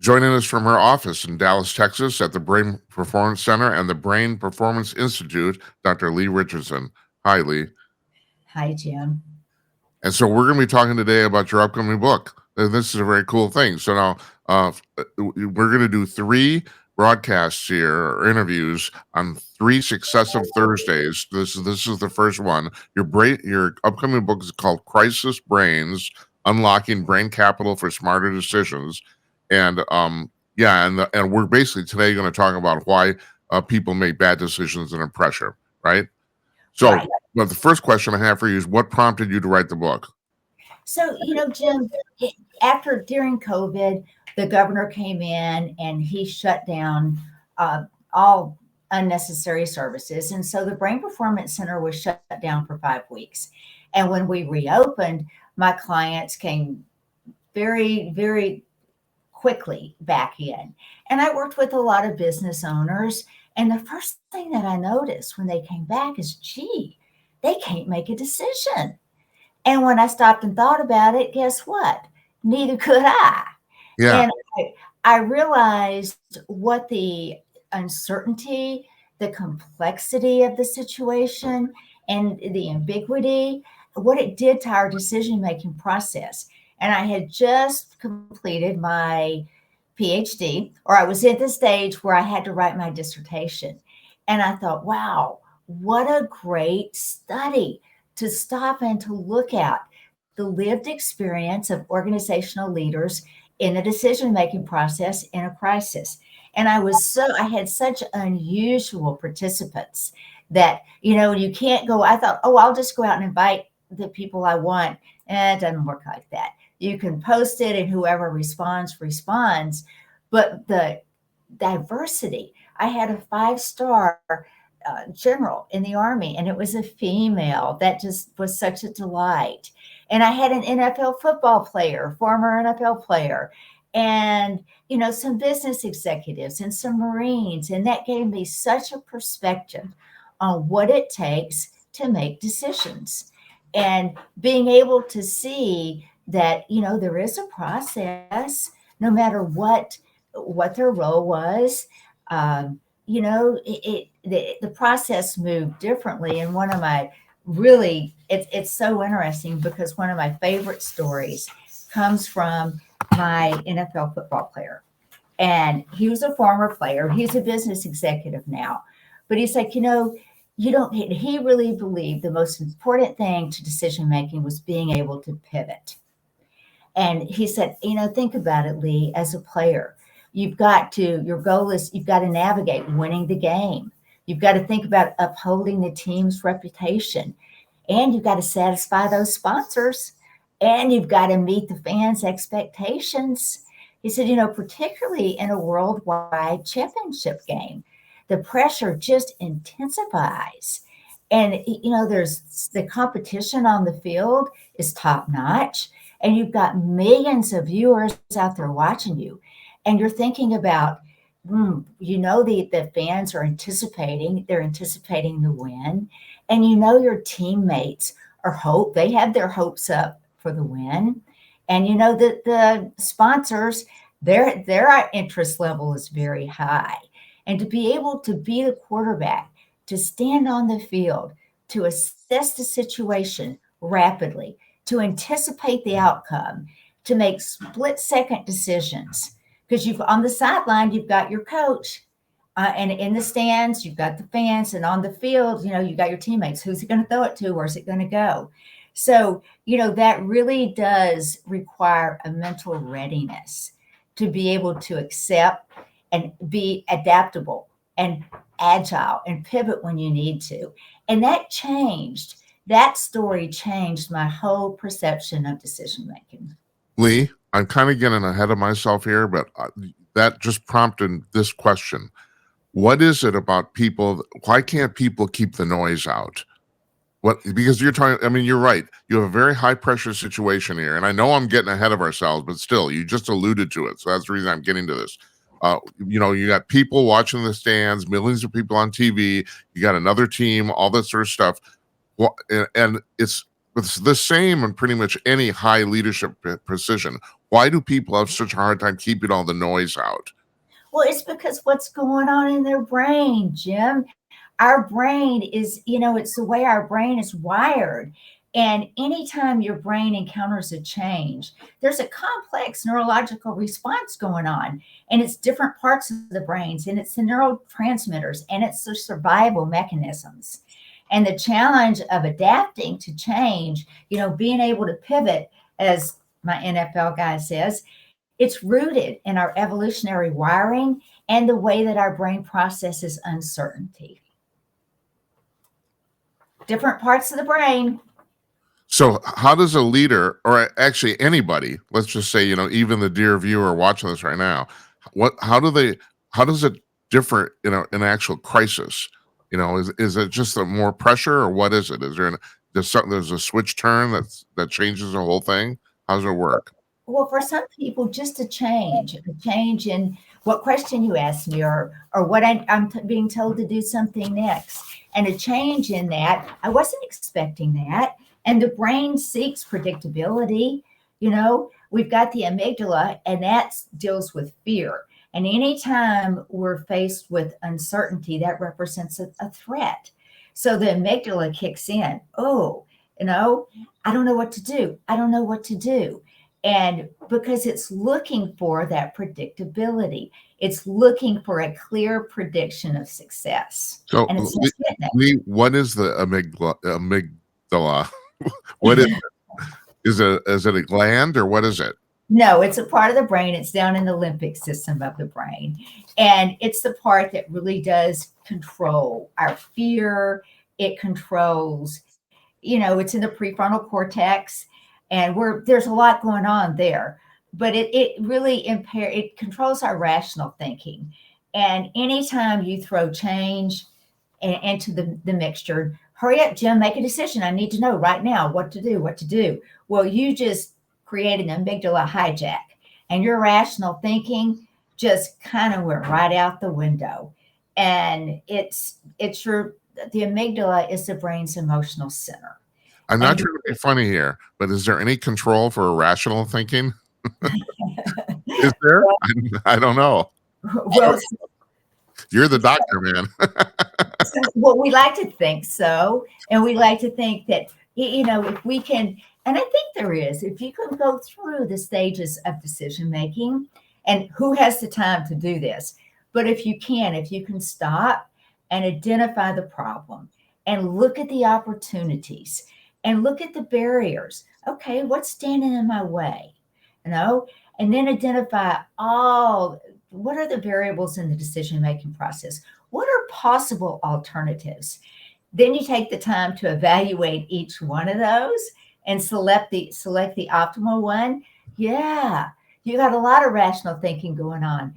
Joining us from her office in Dallas, Texas at the Brain Performance Center and the Brain Performance Institute, Dr. Leigh Richardson. Hi, Leigh. Hi, Jim. And so we're going to be talking today about your upcoming book. And this is a very cool thing. So now we're going to do 3 broadcasts here or interviews on 3 successive Thursdays. This is the first one. Your upcoming book is called Crisis Brains: Unlocking Brain Capital for Smarter Decisions. And and we're basically today going to talk about why people make bad decisions under pressure, right? So, Right. but the first question I have for you is, what prompted you to write the book? So, Jim, during COVID, the governor came in and he shut down all unnecessary services. And so the Brain Performance Center was shut down for 5 weeks. And when we reopened, my clients came very, very quickly back in. And I worked with a lot of business owners. And the first thing that I noticed when they came back is, gee, they can't make a decision. And when I stopped and thought about it, guess what? Neither could I. Yeah, And I realized what the uncertainty, the complexity of the situation, and the ambiguity, what it did to our decision making process. And I had just completed my PhD, or I was at the stage where I had to write my dissertation. And I thought, wow, what a great study to stop and to look at the lived experience of organizational leaders in the decision making process in a crisis. And I had such unusual participants that, you can't go. I thought, oh, I'll just go out and invite the people I want. And it doesn't work like that. You can post it and whoever responds. But the diversity, I had a 5-star general in the Army, and it was a female. That just was such a delight. And I had an NFL football player, former NFL player, and some business executives and some Marines, and that gave me such a perspective on what it takes to make decisions, and being able to see that there is a process, no matter what their role was. The process moved differently. And one of my it's so interesting because one of my favorite stories comes from my NFL football player. And he was a former player. He's a business executive now. But he's like, he really believed the most important thing to decision making was being able to pivot. And he said, think about it, Leigh, as a player. Your goal is you've got to navigate winning the game. You've got to think about upholding the team's reputation. And you've got to satisfy those sponsors. And you've got to meet the fans' expectations. He said, particularly in a worldwide championship game, the pressure just intensifies. And, there's the competition on the field is top notch. And you've got millions of viewers out there watching you. And you're thinking about, the fans are they're anticipating the win. And your teammates they have their hopes up for the win. And that the sponsors, their interest level is very high. And to be able to be the quarterback, to stand on the field, to assess the situation rapidly, to anticipate the outcome, to make split second decisions. Because on the sideline, you've got your coach, and in the stands, you've got the fans, and on the field, you've got your teammates. Who's it going to throw it to? Where's it going to go? So, that really does require a mental readiness to be able to accept and be adaptable and agile and pivot when you need to. And that story changed my whole perception of decision making. Leigh, I'm kind of getting ahead of myself here, but that just prompted this question. What is it about people? Why can't people keep the noise out? Because you're right. You have a very high pressure situation here. And I know I'm getting ahead of ourselves, but still, you just alluded to it. So that's the reason I'm getting to this. You got people watching the stands, millions of people on TV. You got another team, all that sort of stuff. And it's the same in pretty much any high leadership position. Why do people have such a hard time keeping all the noise out? Well, it's because what's going on in their brain, Jim. Our brain is, it's the way our brain is wired. And anytime your brain encounters a change, there's a complex neurological response going on. And it's different parts of the brains, and it's the neurotransmitters, and it's the survival mechanisms. And the challenge of adapting to change, being able to pivot, as my NFL guy says, it's rooted in our evolutionary wiring and the way that our brain processes uncertainty. Different parts of the brain. So how does a leader, or actually anybody, let's just say, even the dear viewer watching this right now, how does it differ in an actual crisis? Is it just more pressure, or what is it? Is there's a switch turn that changes the whole thing? How does it work? Well, for some people, just a change in what question you asked me, or what I'm being told to do something next, and a change in that. I wasn't expecting that. And the brain seeks predictability. We've got the amygdala, and that deals with fear. And anytime we're faced with uncertainty, that represents a threat. So the amygdala kicks in. Oh, I don't know what to do. I don't know what to do. And because it's looking for that predictability, it's looking for a clear prediction of success. So, And it's just getting it. Lee, what is the amygdala? What is it? Is it a gland, or what is it? No, it's a part of the brain. It's down in the limbic system of the brain. And it's the part that really does control our fear. It controls, it's in the prefrontal cortex. And there's a lot going on there. But it really it controls our rational thinking. And anytime you throw change into the mixture, hurry up, Jim, make a decision. I need to know right now what to do. Well, you just created an amygdala hijack, and your rational thinking just kind of went right out the window. And the amygdala is the brain's emotional center. I'm not And trying to be funny here, but is there any control for irrational thinking? Is there? I don't know. well, You're the doctor, man. well, we like to think so, and we like to think that if we can, and I think there is, if you can go through the stages of decision making, and who has the time to do this? But if you can stop and identify the problem and look at the opportunities and look at the barriers. Okay, what's standing in my way? And then identify what are the variables in the decision making process? What are possible alternatives? Then you take the time to evaluate each one of those and select the optimal one. Yeah, you got a lot of rational thinking going on.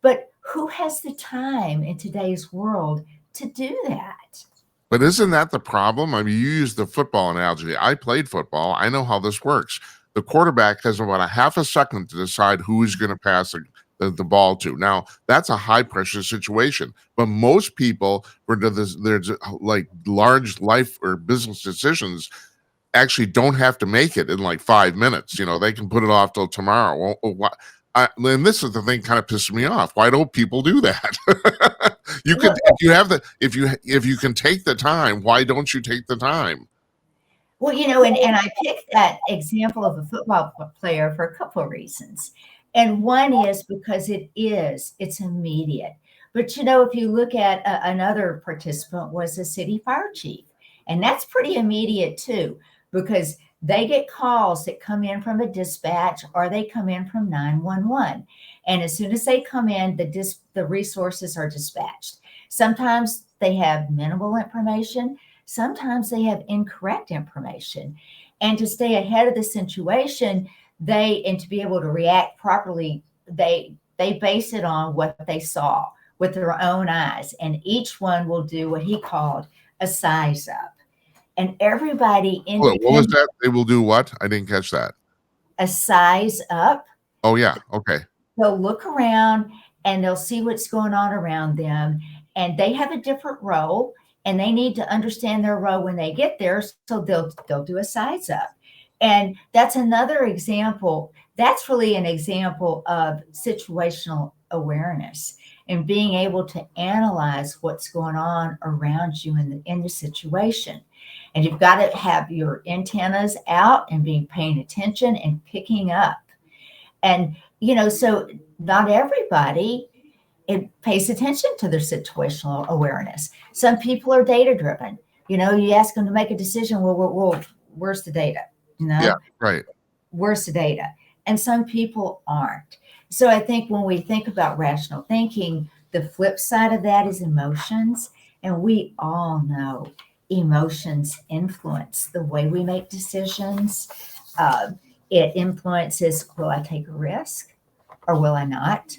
But who has the time in today's world to do that? But isn't that the problem? I mean, you use the football analogy. I played football. I know how this works. The quarterback has about a half a second to decide who he's going to pass the ball to. Now, that's a high pressure situation. But most people, there's like large life or business decisions, actually don't have to make it in like 5 minutes. They can put it off till tomorrow. And this is the thing kind of pisses me off. Why don't people do that? You could, if you can take the time, why don't you take the time? Well, and I picked that example of a football player for a couple of reasons. And one is because it's immediate. But, if you look at another participant was a city fire chief, and that's pretty immediate too, because they get calls that come in from a dispatch or they come in from 911. And as soon as they come in, the resources are dispatched. Sometimes they have minimal information. Sometimes they have incorrect information. And to stay ahead of the situation, and to be able to react properly, they base it on what they saw with their own eyes. And each one will do what he called a size up. And everybody What was that? They will do what? I didn't catch that. A size up. Oh, yeah. Okay. They'll look around and they'll see what's going on around them. And they have a different role, and they need to understand their role when they get there. So they'll do a size up. And that's another example that's really an example of situational awareness and being able to analyze what's going on around you in the situation. And you've got to have your antennas out and being paying attention and picking up. And, so not everybody it pays attention to their situational awareness. Some people are data driven. You ask them to make a decision. Well, where's the data? Yeah, right. Where's the data? And some people aren't. So I think when we think about rational thinking, the flip side of that is emotions. And we all know emotions influence the way we make decisions. Uh, it influences, will I take a risk or will I not?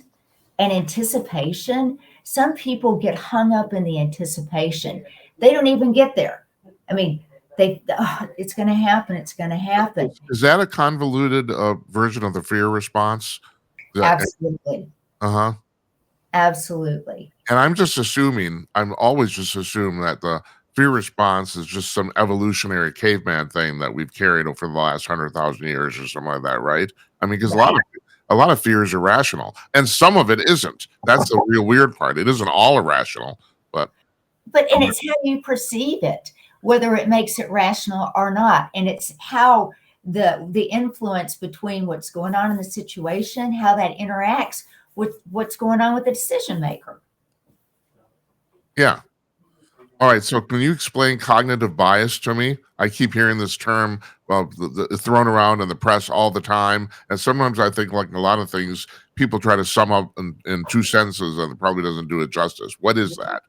And anticipation, some people get hung up in the anticipation. They don't even get there. I mean, it's going to happen. It's going to happen. Is that a convoluted version of the fear response? Absolutely. Uh-huh. Absolutely. And I'm always just assume that the fear response is just some evolutionary caveman thing that we've carried over the last 100,000 years or something like that, right? I mean, because a lot of fear is irrational, and some of it isn't. That's the real weird part. It isn't all irrational, but and it's how you perceive it, whether it makes it rational or not, and it's how the influence between what's going on in the situation, how that interacts with what's going on with the decision maker. Yeah. All right. So can you explain cognitive bias to me? I keep hearing this term thrown around in the press all the time. And sometimes I think, like a lot of things, people try to sum up in two sentences and it probably doesn't do it justice. What is that?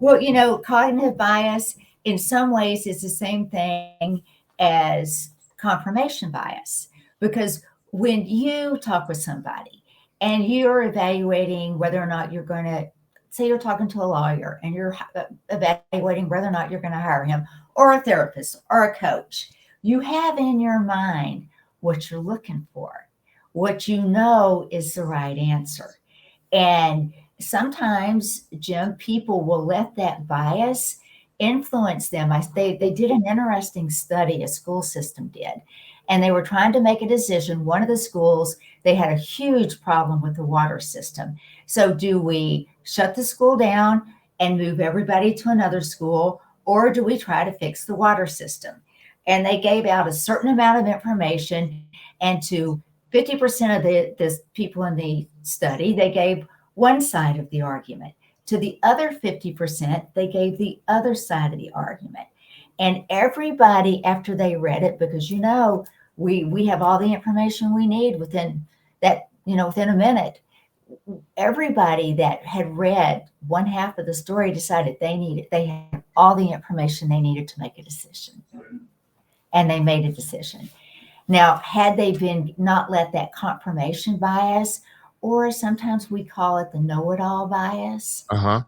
Well, cognitive bias in some ways is the same thing as confirmation bias. Because when you talk with somebody and you're evaluating whether or not you're going to, say you're talking to a lawyer and you're evaluating whether or not you're going to hire him, or a therapist or a coach, you have in your mind what you're looking for, what you know is the right answer. And sometimes, Jim, people will let that bias influence them. They did an interesting study, a school system did, and they were trying to make a decision. One of the schools, they had a huge problem with the water system. So do we shut the school down and move everybody to another school, or do we try to fix the water system? And they gave out a certain amount of information, and to 50% of the people in the study, they gave one side of the argument. To the other 50%, they gave the other side of the argument. And everybody, after they read it, because we have all the information we need within a minute. Everybody that had read one half of the story decided they had all the information they needed to make a decision. And they made a decision. Now, had they been not let that confirmation bias, or sometimes we call it the know-it-all bias, Uh-huh.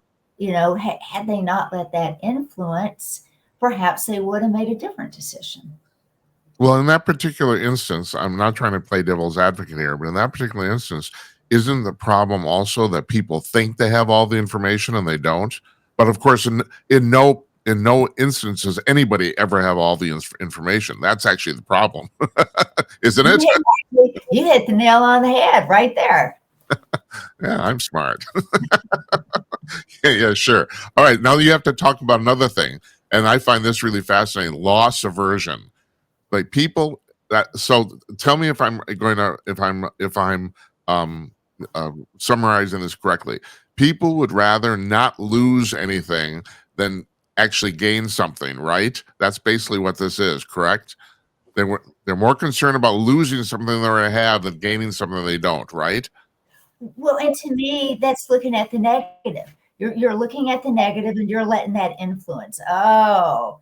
Had they not let that influence, perhaps they would have made a different decision. Well, in that particular instance, I'm not trying to play devil's advocate here, but in that particular instance, isn't the problem also that people think they have all the information and they don't? But of course, in no instances anybody ever have all the information. That's actually the problem, isn't it? You hit the nail on the head right there. Yeah, I'm smart. Yeah, sure. All right, now you have to talk about another thing, and I find this really fascinating: loss aversion. Like people that. So tell me if I'm um, summarizing this correctly. People would rather not lose anything than actually gain something, right? That's basically what this is, correct? They're more concerned about losing something they already have than gaining something they don't, right? Well, and to me, that's looking at the negative. You're looking at the negative and you're letting that influence. Oh,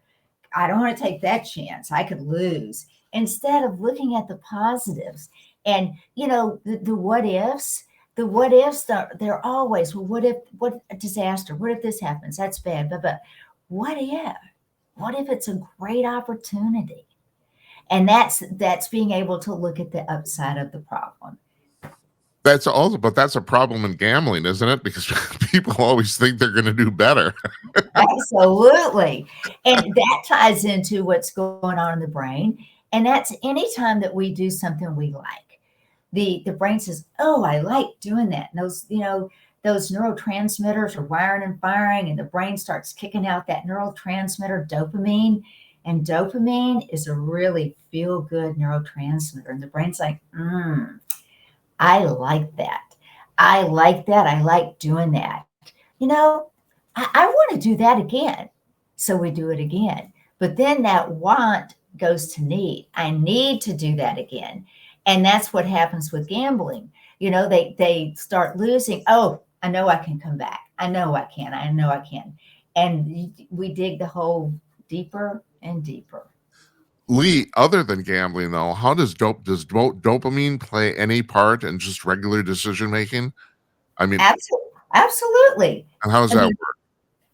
I don't want to take that chance. I could lose. Instead of looking at the positives. And the what ifs, they're always, well, what a disaster? What if this happens? That's bad. But what if? What if it's a great opportunity? And that's being able to look at the upside of the problem. But that's a problem in gambling, isn't it? Because people always think they're going to do better. Absolutely. And that ties into what's going on in the brain. And that's anytime that we do something we like. the brain says, oh, I like doing that. And those, those neurotransmitters are wiring and firing, and the brain starts kicking out that neurotransmitter dopamine. And dopamine is a really feel good neurotransmitter. And the brain's like, I like that. I like that. I like doing that. I want to do that again. So we do it again. But then that want goes to need. I need to do that again. And that's what happens with gambling. They start losing. Oh, I know I can come back. I know I can. I know I can. And we dig the hole deeper and deeper. Leigh, other than gambling, though, how does dopamine play any part in just regular decision making? I mean, Absolutely. and how does I that mean, work?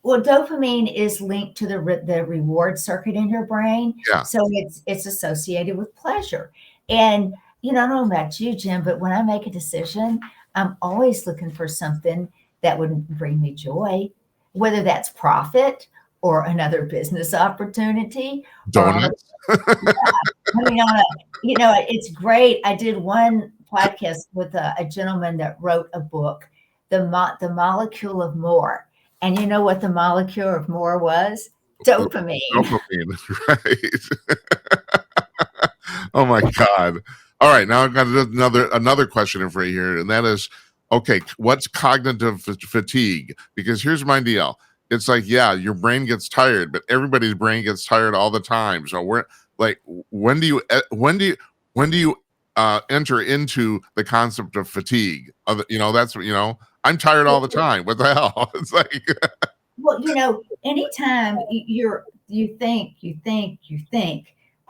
well, dopamine is linked to the reward circuit in your brain, Yeah, so it's associated with pleasure. And I don't know about you, Jim, but when I make a decision, I'm always looking for something that would bring me joy, whether that's profit or another business opportunity or on a donuts. I mean, it's great. I did one podcast with a gentleman that wrote a book, the Molecule of More. And you know what the molecule of more was? Dopamine. Dopamine, right? Oh my God. All right, now I've got another question for you here, and that is, okay, what's cognitive fatigue? Because here's my deal. It's like, yeah, your brain gets tired, but everybody's brain gets tired all the time. So we're like, when do you when do you enter into the concept of fatigue? That's I'm tired all the time. What the hell? It's like, Well, anytime you think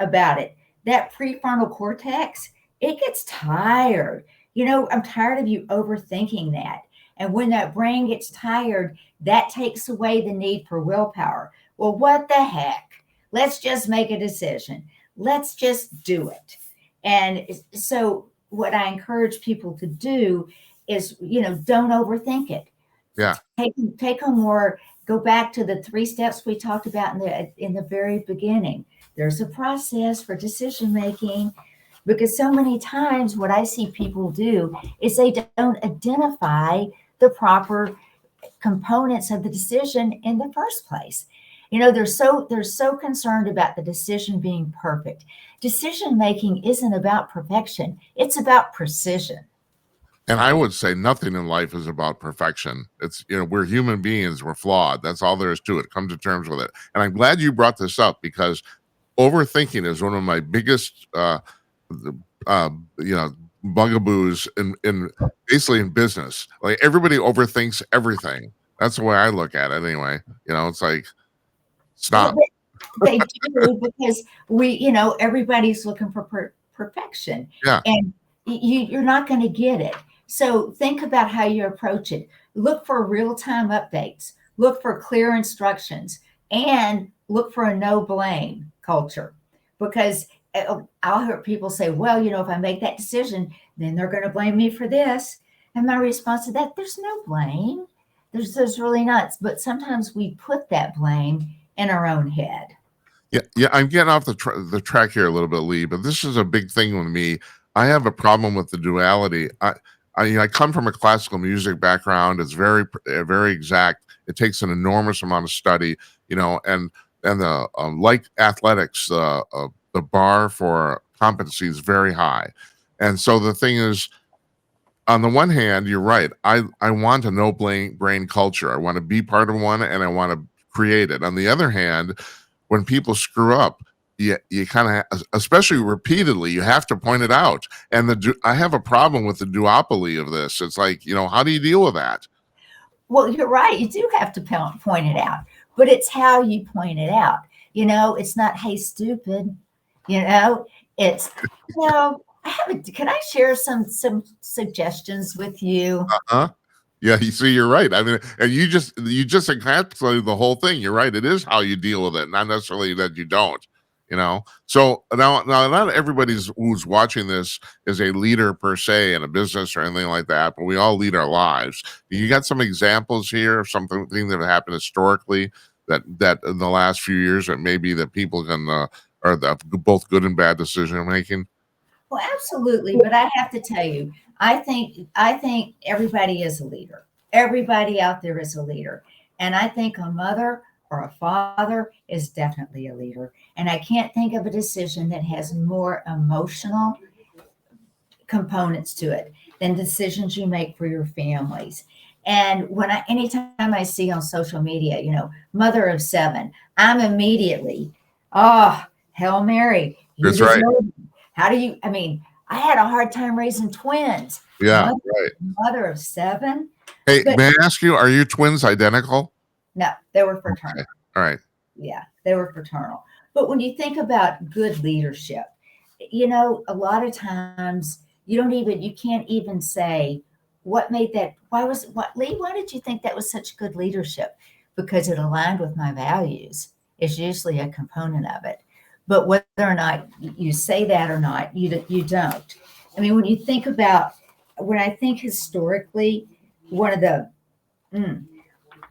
about it, that prefrontal cortex, it gets tired. I'm tired of you overthinking that. And when that brain gets tired, that takes away the need for willpower. Well, what the heck? Let's just make a decision. Let's just do it. And so, what I encourage people to do is, don't overthink it. yeah. Take a more Go back to the 3 steps we talked about in the very beginning. There's a process for decision making, because so many times what I see people do is they don't identify the proper components of the decision in the first place. They're so concerned about the decision being perfect. Decision making isn't about perfection, it's about precision. And I would say nothing in life is about perfection. It's, we're human beings, we're flawed. That's all there is to it. Come to terms with it. And I'm glad you brought this up, because overthinking is one of my biggest, uh, you know, bugaboos in basically in business. Like, everybody overthinks everything. That's the way I look at it anyway. It's like, Well, stop. they do, because everybody's looking for perfection, Yeah. and you're not going to get it. So think about how you approach it. Look for real-time updates. Look for clear instructions, and look for a no blame culture, because I'll hear people say, well, if I make that decision, then they're going to blame me for this. And my response to that, there's no blame. There's really not. But sometimes we put that blame in our own head. Yeah, yeah, I'm getting off the track here a little bit, Leigh, but this is a big thing with me. I have a problem with the duality. I come from a classical music background. It's very exact. It takes an enormous amount of study, and the like athletics, the bar for competency is very high. And so the thing is, on the one hand, you're right. I want a no brain culture. I want to be part of one, and I want to create it. On the other hand, when people screw up, you kind of, especially repeatedly, you have to point it out. And I have a problem with the duopoly of this. It's like, how do you deal with that? Well, you're right. You do have to point it out, but it's how you point it out. It's not, hey, stupid. It's, can I share some suggestions with you? Huh? Yeah, you see, you're right. I mean, and you just encapsulated the whole thing. You're right. It is how you deal with it, not necessarily that you don't. So now, not everybody's who's watching this is a leader per se in a business or anything like that, but we all lead our lives. You got some examples here of something that happened historically that in the last few years that maybe that people can are the both good and bad decision making. Well, absolutely. But I have to tell you, I think everybody is a leader. Everybody out there is a leader. And I think a mother or a father is definitely a leader. And I can't think of a decision that has more emotional components to it than decisions you make for your families. And anytime I see on social media, mother of seven, I'm immediately, oh, Hail Mary, you That's right. deserve it. How do you, I mean, I had a hard time raising twins, Yeah, mother, right. mother of seven, Hey, but may I ask you, are you twins identical? no, they were Okay. fraternal. All right. Yeah, they were fraternal. But when you think about good leadership, a lot of times you can't even say what made that, Lee, why did you think that was such good leadership? Because it aligned with my values is usually a component of it. But whether or not you say that or not, you don't. I mean, when I think historically, one of the, mm,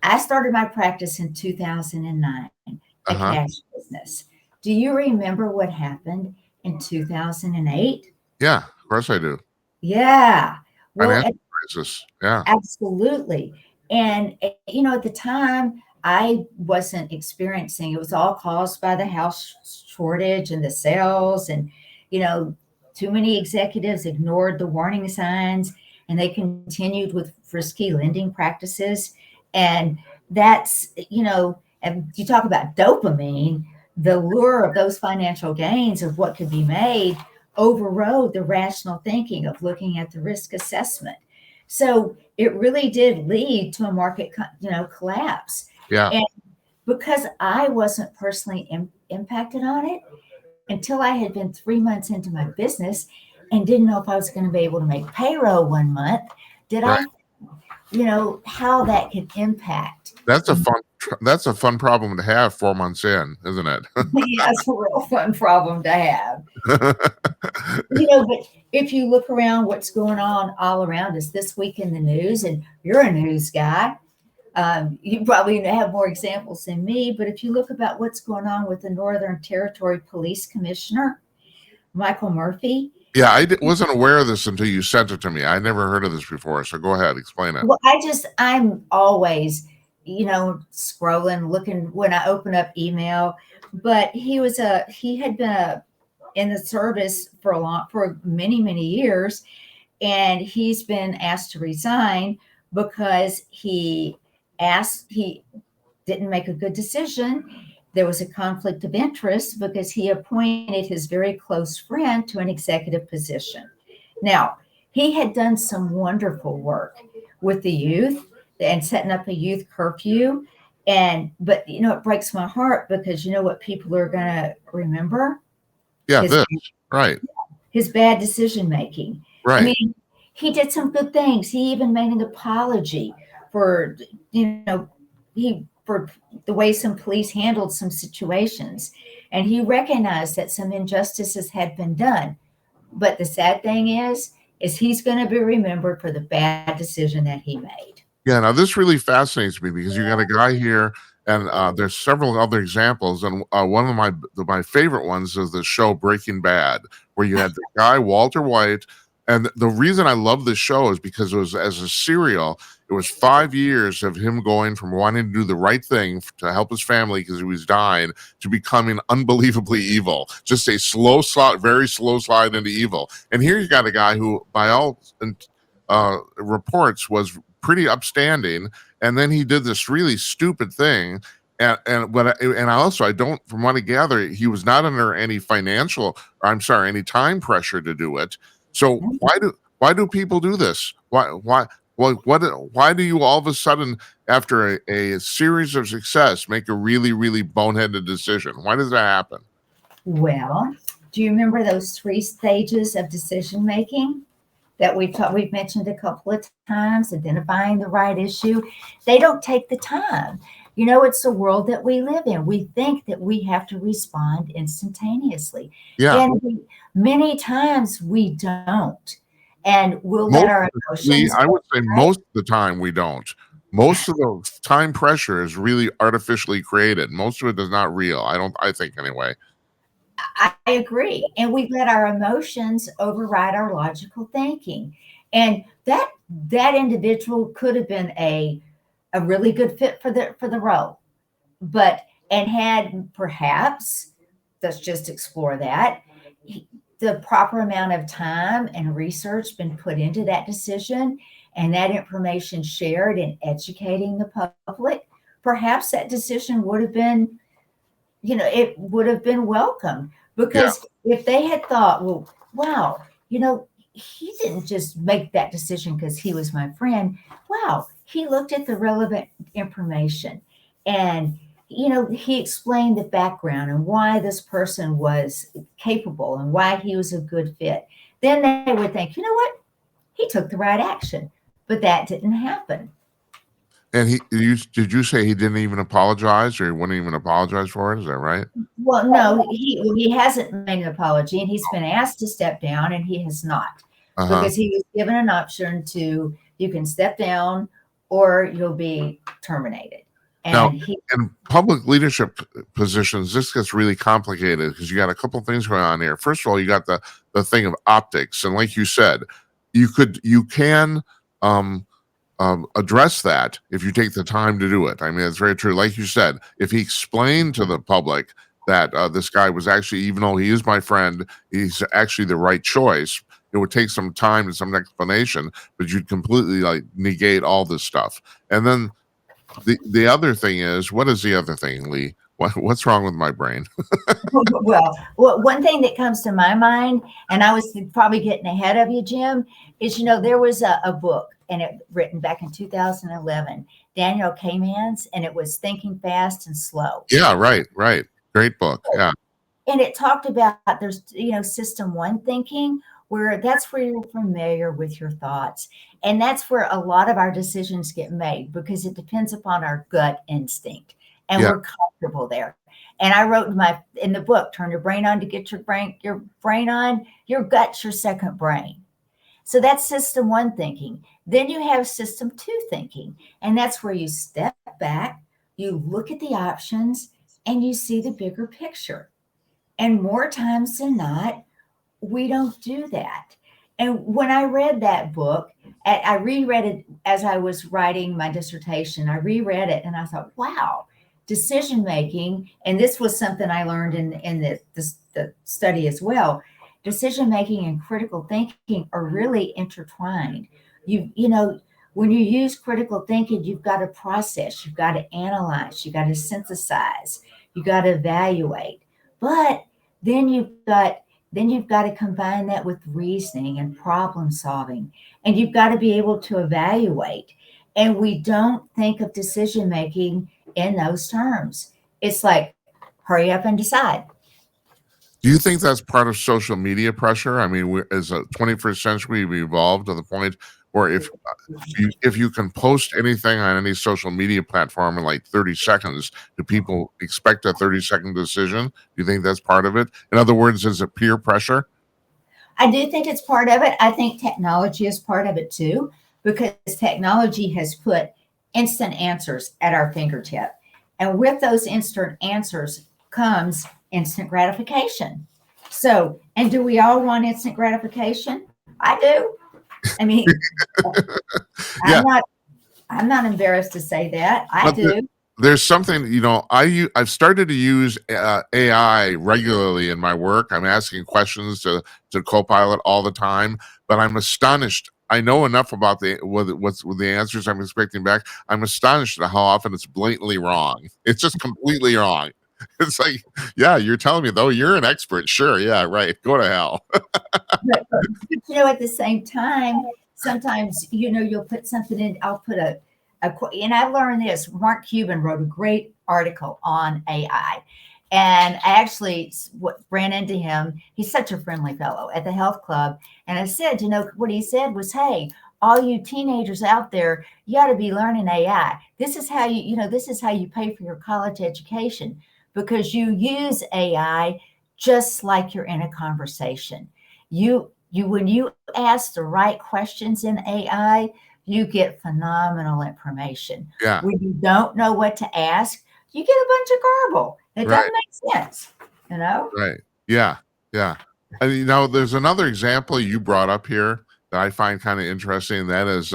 I started my practice in 2009, a Uh-huh. cash business. Do you remember what happened in 2008? Yeah, of course I do. Yeah. Well, Financial crisis. Yeah. absolutely. And, at the time, I wasn't experiencing it was all caused by the house shortage and the sales. And, you know, too many executives ignored the warning signs and they continued with frisky lending practices. And and you talk about dopamine, the lure of those financial gains of what could be made overrode the rational thinking of looking at the risk assessment. So it really did lead to a market, collapse. Yeah. And because I wasn't personally impacted on it until I had been 3 months into my business and didn't know if I was going to be able to make payroll one month, did Right. I, how that could impact. That's a fun problem to have 4 months in, isn't it? Yeah, it's a real fun problem to have. But if you look around what's going on all around us this week in the news, and you're a news guy, you probably have more examples than me, but if you look about what's going on with the Northern Territory Police Commissioner, Michael Murphy. Yeah, wasn't aware of this until you sent it to me. I never heard of this before. So go ahead, explain it. Well, I'm always, scrolling, looking when I open up email, but he had been in the service for many, many years. And he's been asked to resign because he didn't make a good decision. There was a conflict of interest because he appointed his very close friend to an executive position. Now, he had done some wonderful work with the youth and setting up a youth curfew. But it breaks my heart because you know what people are going to remember? Yeah, His this. Right. his bad decision making. I Right. mean, he did some good things. He even made an apology for for the way some police handled some situations, and he recognized that some injustices had been done. But the sad thing is he's going to be remembered for the bad decision that he made. Yeah, now this really fascinates me because you got a guy here, and there's several other examples, and one of my favorite ones is the show Breaking Bad, where you had the guy Walter White, and the reason I love this show is because it was as a serial. It was 5 years of him going from wanting to do the right thing to help his family because he was dying to becoming unbelievably evil. Just a slow slide, very slow slide into evil. And here you got a guy who, by all reports, was pretty upstanding, and then he did this really stupid thing. I don't, from what I gather, he was not under any any time pressure to do it. So why do people do this? Why do you all of a sudden, after a series of success, make a really, really boneheaded decision? Why does that happen? Well, do you remember those 3 stages of decision making that we've mentioned a couple of times? Identifying the right issue. They don't take the time. It's the world that we live in. We think that we have to respond instantaneously, Yeah. and many times we don't, and we'll let Most our emotions I go would say by. most of the time we don't. Most of the time pressure is really artificially created. Most of it is not real. I think anyway. I agree. And we let our emotions override our logical thinking. And that individual could have been a really good fit for the role. But and had perhaps, let's just explore that, the proper amount of time and research been put into that decision and that information shared in educating the public, perhaps that decision would have been, it would have been welcome. Yeah. Because if they had thought, well, wow, he didn't just make that decision because he was my friend. Wow, he looked at the relevant information and he explained the background and why this person was capable and why he was a good fit. Then they would think, you know what? He took the right action. But that didn't happen. And did you say he didn't even apologize, or he wouldn't even apologize for it? Is that right? Well, no, he hasn't made an apology, and he's been asked to step down, and he has not, Uh-huh. because he was given an option to you can step down or you'll be terminated. Now, And he in public leadership positions, this gets really complicated because you got a couple things going on here. First of all, you got the thing of optics, and like you said, you can um, address that if you take the time to do it. I mean, it's very true. Like you said, if he explained to the public that this guy was actually, even though he is my friend, he's actually the right choice. It would take some time and some explanation, but you'd completely like negate all this stuff. And then the other thing is, what is the other thing, Leigh? What's wrong with my brain? well, one thing that comes to my mind, and I was probably getting ahead of you, Jim, is there was a book and it written back in 2011, Daniel Kahneman's, and it was Thinking Fast and Slow. Yeah, right. Great book. Yeah. And it talked about there's system one thinking, where that's where you're familiar with your thoughts, and that's where a lot of our decisions get made because it depends upon our gut instinct, and Yeah. we're comfortable there. And I wrote in the book, turn your brain on to get your brain on. Your gut's your second brain. So that's system one thinking. Then you have system two thinking, and that's where you step back, you look at the options, and you see the bigger picture. And more times than not, we don't do that. And when I read that book, I reread it as I was writing my dissertation. I reread it and I thought, wow, decision making, and this was something I learned in the study as well. Decision making and critical thinking are really intertwined. When you use critical thinking, you've got to process, you've got to analyze, you've got to synthesize, you've got to evaluate. But then you've got to combine that with reasoning and problem solving, and you've got to be able to evaluate. And we don't think of decision making in those terms. It's like, hurry up and decide. Do you think that's part of social media pressure? I mean, as a 21st century, we evolved to the point where if you can post anything on any social media platform in like 30 seconds, do people expect a 30-second decision? Do you think that's part of it? In other words, is it peer pressure? I do think it's part of it. I think technology is part of it too, because technology has put instant answers at our fingertip. And with those instant answers comes instant gratification. So, and do we all want instant gratification? I do. I mean, Yeah, I'm not I'm not embarrassed to say that. I but do. there's something, I've started to use AI regularly in my work. I'm asking questions to Copilot all the time, but I'm astonished. I know enough about what's with the answers I'm expecting back. I'm astonished at how often it's blatantly wrong. It's just completely wrong. It's like, yeah, you're telling me though, you're an expert. Sure, yeah, right. Go to hell. But at the same time, sometimes you'll put something in. I'll put and I learned this. Mark Cuban wrote a great article on AI, and I actually ran into him. He's such a friendly fellow at the health club, and I said, what he said was, "Hey, all you teenagers out there, you ought to be learning AI. This is how this is how you pay for your college education, because you use AI just like you're in a conversation. When you ask the right questions in AI, you get phenomenal information. Yeah, When you don't know what to ask, you get a bunch of garble. It right, doesn't make sense, you know? right. Yeah, yeah. And there's another example you brought up here that I find kind of interesting. And that is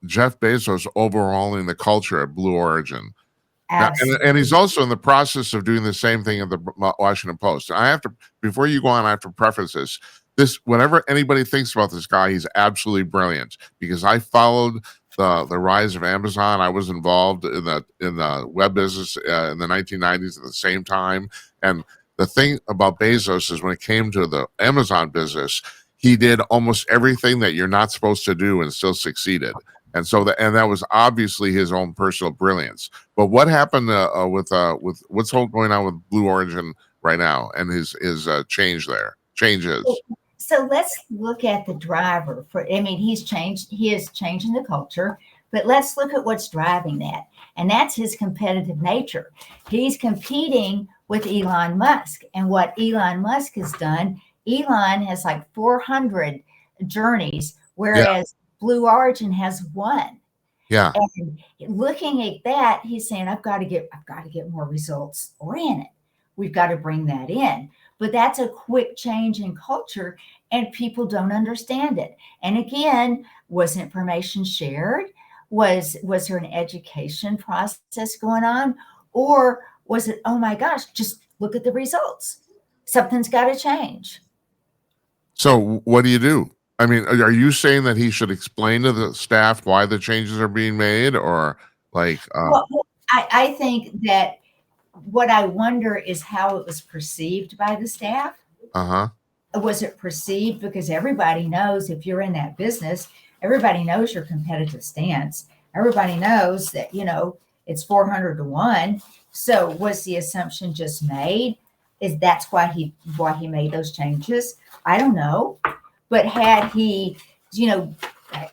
Jeff Bezos overhauling the culture at Blue Origin. Now, and he's Absolutely. also in the process of doing the same thing at the Washington Post. And I have to, before you go on, I have to preface this. Whenever anybody thinks about this guy, he's absolutely brilliant because I followed the rise of Amazon. I was involved in the web business in the 1990s at the same time. And the thing about Bezos is when it came to the Amazon business, he did almost everything that you're not supposed to do and still succeeded. And so that was obviously his own personal brilliance. But what happened with what's going on with Blue Origin right now and his changes? So let's look at the driver for, I mean, he is changing the culture, but let's look at what's driving that. And that's his competitive nature. He's competing with Elon Musk. And what Elon Musk has done, Elon has like 400 journeys, Yeah, whereas Blue Origin has one. yeah. And looking at that, he's saying, I've got to get more results oriented. We've got to bring that in. But that's a quick change in culture, and people don't understand it. And again, was information shared? Was there an education process going on? Or was it, oh my gosh, just look at the results? Something's got to change. So what do you do? I mean, are you saying that he should explain to the staff why the changes are being made, or like, Well, I think that what I wonder is how it was perceived by the staff. uh-huh, Was it perceived because everybody knows if you're in that business, everybody knows your competitive stance. Everybody knows that, it's 400 to 1. So was the assumption just made? Is that's why he made those changes? I don't know. But had he,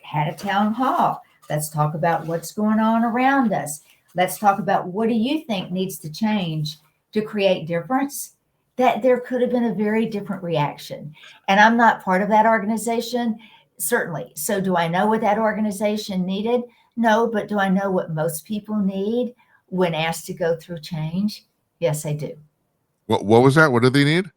had a town hall, let's talk about what's going on around us. Let's talk about what do you think needs to change to create difference? That there could have been a very different reaction. And I'm not part of that organization, certainly. So do I know what that organization needed? No, but do I know what most people need when asked to go through change? Yes, I do. what was that? What do they need?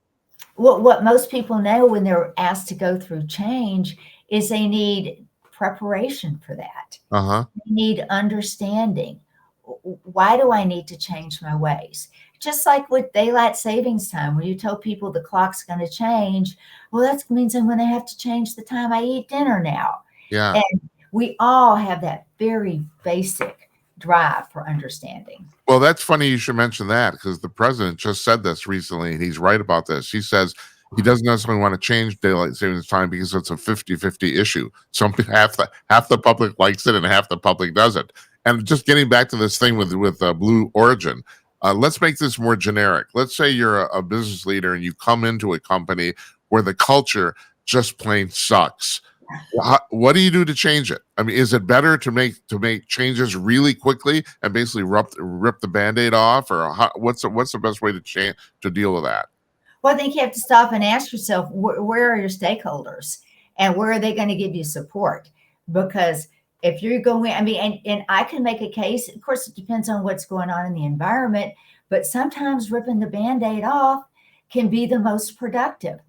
What most people know when they're asked to go through change is they need preparation for that. Uh-huh. They need understanding. Why do I need to change my ways? Just like with daylight savings time, when you tell people the clock's going to change, well, that means I'm going to have to change the time I eat dinner now. Yeah. And we all have that very basic drive for understanding. Well, that's funny you should mention that because the president just said this recently, and he's right about this. He says he doesn't necessarily want to change daylight savings time because it's a 50-50 issue. Half the public likes it and half the public doesn't. And just getting back to this thing with Blue Origin, let's make this more generic. Let's say you're a business leader and you come into a company where the culture just plain sucks. What do you do to change it? I mean, is it better to make changes really quickly and basically rip the Band-Aid off, or what's the best way to deal with that? Well, I think you have to stop and ask yourself, where are your stakeholders and where are they going to give you support? Because if you're going, I mean, and I can make a case, of course, it depends on what's going on in the environment, but sometimes ripping the Band-Aid off can be the most productive,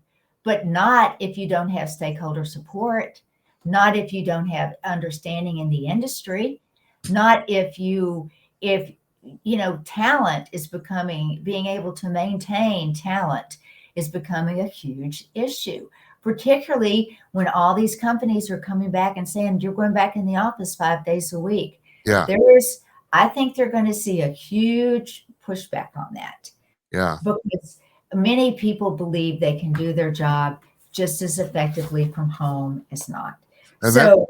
but not if you don't have stakeholder support, not if you don't have understanding in the industry, not if talent is being able to maintain talent is becoming a huge issue, particularly when all these companies are coming back and saying you're going back in the office 5 days a week. Yeah, I think they're going to see a huge pushback on that yeah. because many people believe they can do their job just as effectively from home as not. And that So,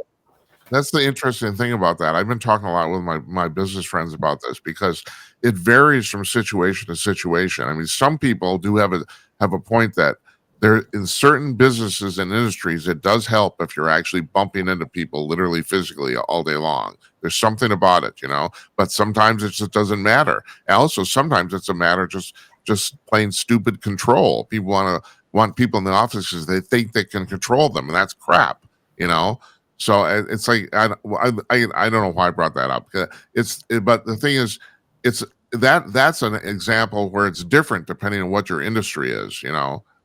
That's the interesting thing about that. I've been talking a lot with my business friends about this because it varies from situation to situation. I mean, some people do have a point that there in certain businesses and industries, it does help if you're actually bumping into people literally physically all day long. There's something about it, but sometimes it just doesn't matter. And also sometimes it's a matter just plain stupid control. People want people in the offices, they think they can control them, and that's crap, you know. So it's like I don't know why I brought that up. But the thing is, that's an example where it's different depending on what your industry is.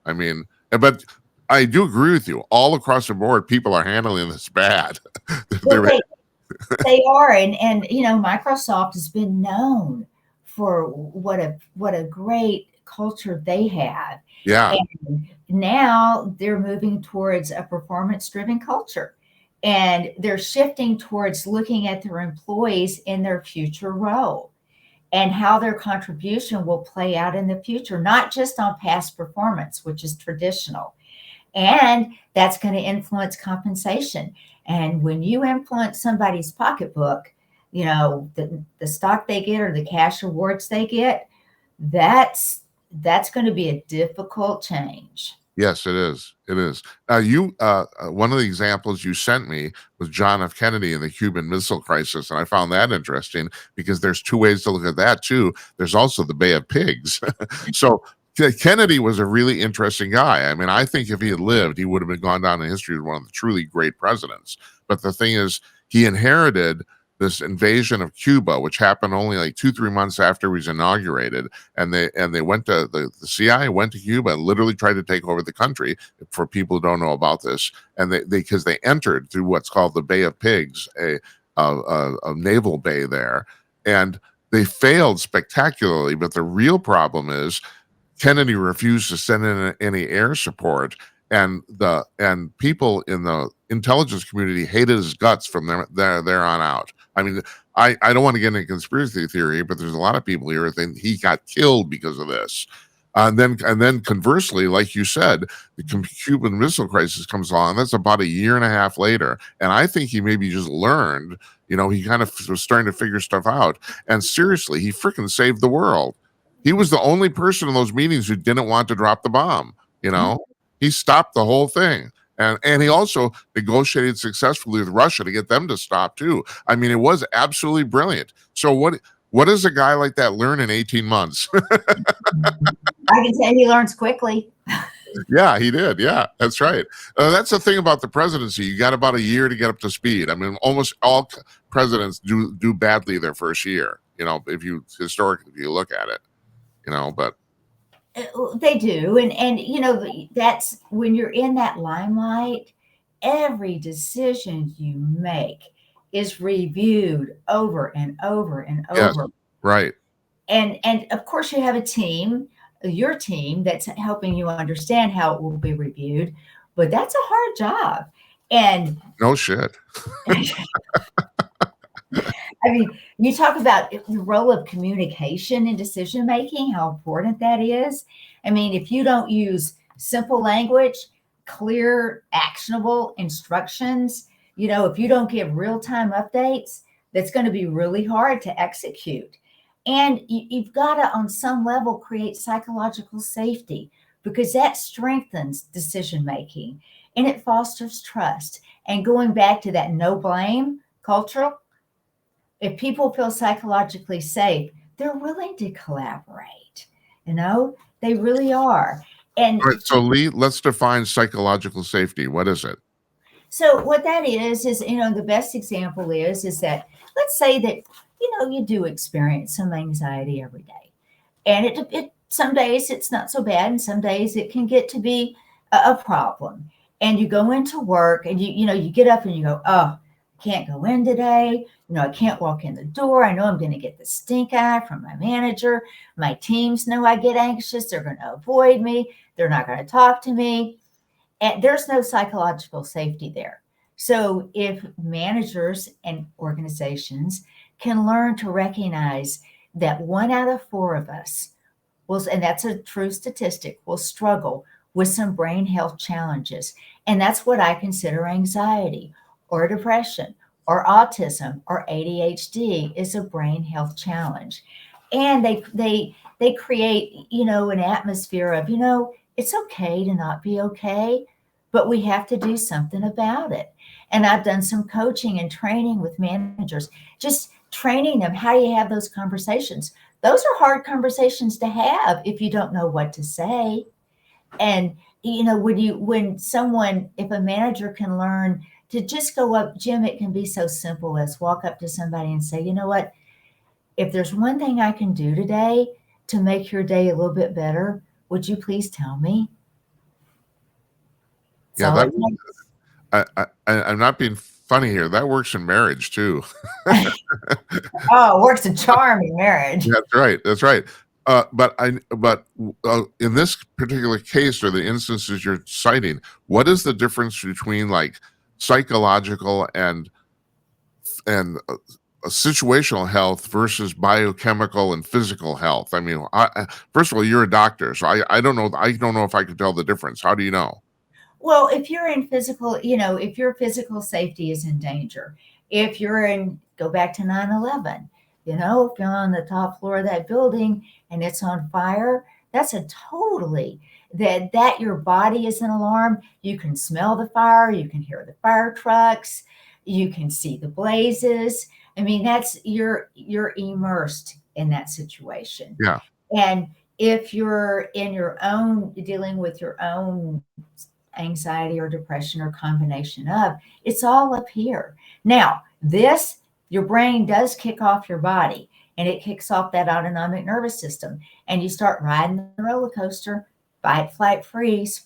I mean, but I do agree with you. All across the board, people are handling this bad. Well, They're, they are, and Microsoft has been known for what a great culture they have, yeah, and now they're moving towards a performance-driven culture, and they're shifting towards looking at their employees in their future role and how their contribution will play out in the future, not just on past performance, which is traditional. And that's going to influence compensation. And when you influence somebody's pocketbook, the stock they get or the cash awards they get, that's going to be a difficult change. yes, it is. It is. One of the examples you sent me was John F. Kennedy and the Cuban Missile Crisis, and I found that interesting because there's two ways to look at that too. There's also the Bay of Pigs. So Kennedy was a really interesting guy. I mean, I think if he had lived, he would have been gone down in history as one of the truly great presidents. But the thing is, he inherited this invasion of Cuba, which happened only like 2-3 months after he was inaugurated, and they went to the CIA went to Cuba and literally tried to take over the country. For people who don't know about this, and they because they entered through what's called the Bay of Pigs, a naval bay there, and they failed spectacularly. But the real problem is Kennedy refused to send in any air support, and people in the intelligence community hated his guts from there on out. I mean, I don't want to get into conspiracy theory, but there's a lot of people here who think he got killed because of this. And then conversely, like you said, the Cuban Missile Crisis comes along. That's about a year and a half later, and I think he maybe just learned. He kind of was starting to figure stuff out. And seriously, he freaking saved the world. He was the only person in those meetings who didn't want to drop the bomb. He stopped the whole thing. And he also negotiated successfully with Russia to get them to stop too. I mean, it was absolutely brilliant. So what does a guy like that learn in 18 months? I can say he learns quickly. Yeah, he did. Yeah, that's right. That's the thing about the presidency. You got about a year to get up to speed. I mean, almost all presidents do badly their first year. If you look at it, but They do, and that's when you're in that limelight. Every decision you make is reviewed over and over and yes, over. right. And of course you have a team, your team, that's helping you understand how it will be reviewed, but that's a hard job. And No shit. I mean, you talk about the role of communication in decision making, how important that is. I mean, if you don't use simple language, clear, actionable instructions, if you don't give real time updates, that's going to be really hard to execute. And you've got to, on some level, create psychological safety because that strengthens decision making and it fosters trust. And going back to that no blame culture, if people feel psychologically safe, they're willing to collaborate. They really are. And All right, so Leigh, let's define psychological safety. What is it? so what that is the best example is that let's say that you do experience some anxiety every day, and it some days it's not so bad, and some days it can get to be a problem. And you go into work, and you get up and you go, oh, can't go in today. I can't walk in the door. I know I'm going to get the stink eye from my manager. My teams know I get anxious. They're going to avoid me. They're not going to talk to me. And there's no psychological safety there. So if managers and organizations can learn to recognize that 1 out of 4 of us will, and that's a true statistic, will struggle with some brain health challenges. And that's what I consider anxiety or depression or autism or ADHD is a brain health challenge. And they create, an atmosphere of, it's okay to not be okay, but we have to do something about it. And I've done some coaching and training with managers, just training them how do you have those conversations. Those are hard conversations to have if you don't know what to say. And if a manager can learn to just go up, Jim, it can be so simple as walk up to somebody and say, you know what, if there's one thing I can do today to make your day a little bit better, would you please tell me? That's Yeah, all that it takes. I'm not being funny here. That works in marriage too. Oh, it works a charm in marriage. That's right. That's right. But in this particular case or the instances you're citing, what is the difference between like psychological and situational health versus biochemical and physical health? I mean, first of all, you're a doctor, so I don't know. I don't know if I could tell the difference. How do you know? Well, if you're in physical, if your physical safety is in danger, if you're in, go back to 9/11, if you're on the top floor of that building and it's on fire, that's a totally that your body is in alarm. You can smell the fire, you can hear the fire trucks, you can see the blazes. I mean, that's you're immersed in that situation. Yeah. And if you're in your own dealing with your own anxiety or depression or combination of, it's all up here. Now, this, your brain does kick off your body and it kicks off that autonomic nervous system. And you start riding the roller coaster, fight, flight, freeze.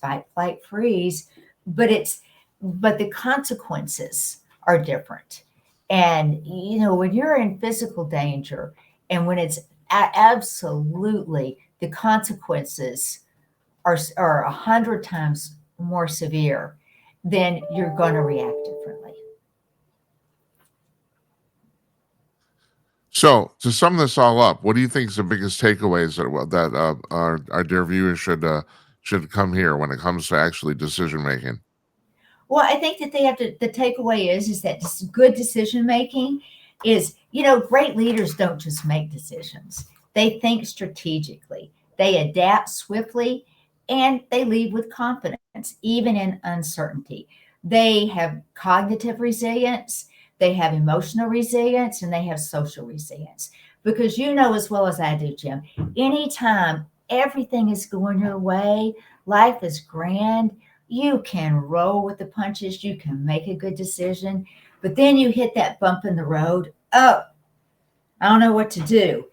But but the consequences are different. And, when you're in physical danger and when it's absolutely the consequences are 100 times more severe, then you're going to react differently. So to sum this all up, what do you think is the biggest takeaways that our dear viewers should come here when it comes to actually decision making? Well, I think that they have to. The takeaway is that good decision making is, great leaders don't just make decisions. They think strategically. They adapt swiftly, and they lead with confidence, even in uncertainty. They have cognitive resilience. They have emotional resilience, and they have social resilience. Because you know as well as I do, Jim, anytime everything is going your way, life is grand, you can roll with the punches, you can make a good decision, but then you hit that bump in the road. Oh, I don't know what to do.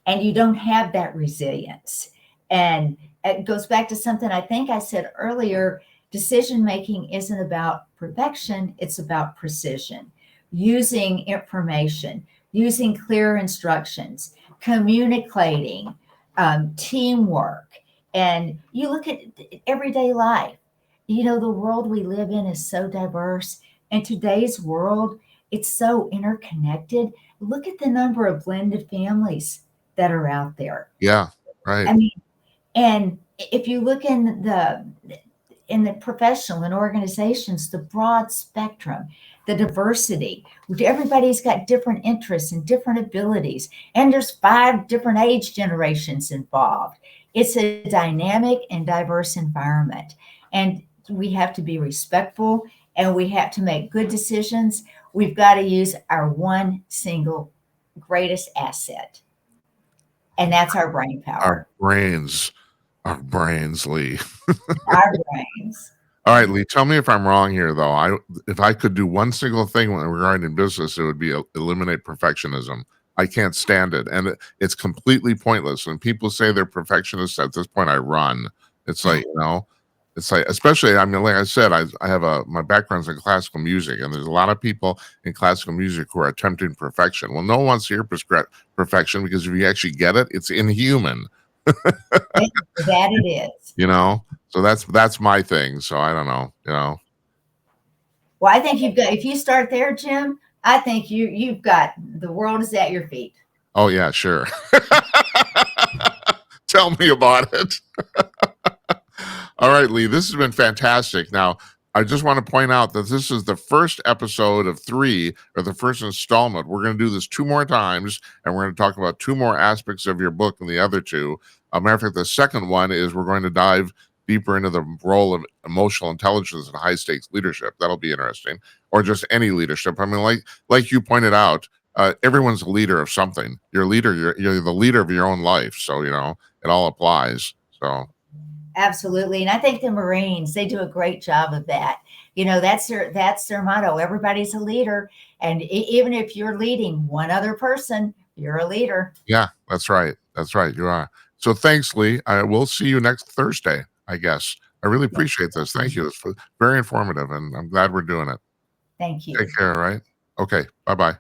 And you don't have that resilience. And it goes back to something I think I said earlier. Decision making isn't about perfection, it's about precision, using information, using clear instructions, communicating, teamwork. And you look at everyday life. The world we live in is so diverse. And today's world, it's so interconnected. Look at the number of blended families that are out there. Yeah, right. I mean, and if you look in the professional and organizations, the broad spectrum, the diversity, everybody's got different interests and different abilities, and there's 5 different age generations involved. It's a dynamic and diverse environment, and we have to be respectful and we have to make good decisions. We've got to use our one single greatest asset, and that's our brain Our power, brains, our brains, Leigh. our brains. All right, Leigh, tell me if I'm wrong here, though. If I could do one single thing regarding business, it would be eliminate perfectionism. I can't stand it, and it's completely pointless. When people say they're perfectionists, at this point, I run. It's like it's like, especially, I mean, like I said, I have my background's in classical music, and there's a lot of people in classical music who are attempting perfection. Well, no one wants to hear perfection because if you actually get it, it's inhuman. That it is. So that's my thing. So I don't know. Well, I think if you start there, Jim, I think you've got the world is at your feet. Oh yeah, sure. Tell me about it. All right, Leigh, this has been fantastic. Now, I just want to point out that this is the first episode of 3, or the first installment. We're going to do this 2 more times, and we're going to talk about 2 more aspects of your book than the other 2. Matter of fact, the second one is we're going to dive deeper into the role of emotional intelligence in high stakes leadership. That'll be interesting, or just any leadership. I mean, like you pointed out, everyone's a leader of something. You're a leader. You're the leader of your own life. So it all applies. So. Absolutely. And I think the Marines, they do a great job of that. That's their motto. Everybody's a leader. And even if you're leading one other person, you're a leader. Yeah, that's right. That's right. You are. So thanks, Leigh. I will see you next Thursday, I guess. I really appreciate this. Thank you. It's very informative, and I'm glad we're doing it. Thank you. Take care, all right? Okay, bye-bye.